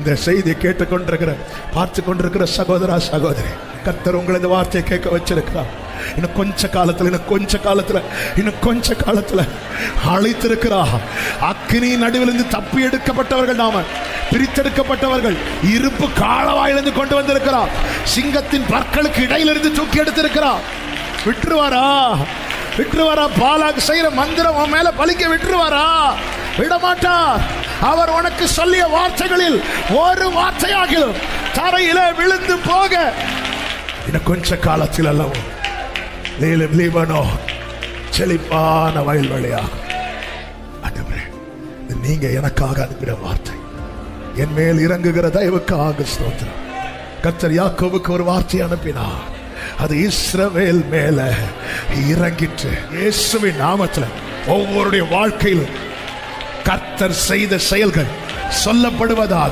இந்த செய்தியை கேட்டுக்கொண்டிருக்கிற பார்த்து கொண்டிருக்கிற சகோதரா சகோதரி, கர்த்தர் உங்களை இந்த வார்த்தையை கேட்க வச்சிருக்கிறார். இன்னும் கொஞ்ச காலத்துல அழைத்திருக்கிறா. அக்கினி நடுவிலிருந்து தப்பி எடுக்கப்பட்டவர்கள், நாம பிரித்தெடுக்கப்பட்டவர்கள், இருப்பு காலவாயிலிருந்து கொண்டு வந்திருக்கிறார். சிங்கத்தின் பற்களுக்கு இடையிலிருந்து தூக்கி எடுத்திருக்கிறார். விட்டுருவாரா? பாலாக்கு செய்யற மந்திரம் உன் மேல பலிக்க விட்டுருவாரா? விடமாட்டார். அவர் உனக்கு சொல்லிய வார்த்தைகளில் ஒரு வார்த்தையாகிலும் தரையிலே விழுந்து போக இன்னும் கொஞ்ச காலத்தில் அல்லவோ லீபனோ செழிப்பான வயல்வெளியாகும். நீங்க எனக்காக அனுப்பின வார்த்தை, என் மேல் இறங்குகிற தயவுக்காக ஸ்தோத்திரம். கர்த்தர் யாக்கோபுக்கு ஒரு வார்த்தை அனுப்பினார், அது இஸ்ரவேல் மேல இறங்கிற்று. இயேசுவின் நாமத்தில் ஒவ்வொருடைய வாழ்க்கையிலும் கர்த்தர் செய்த செயல்கள் சொல்லப்படுவதாக.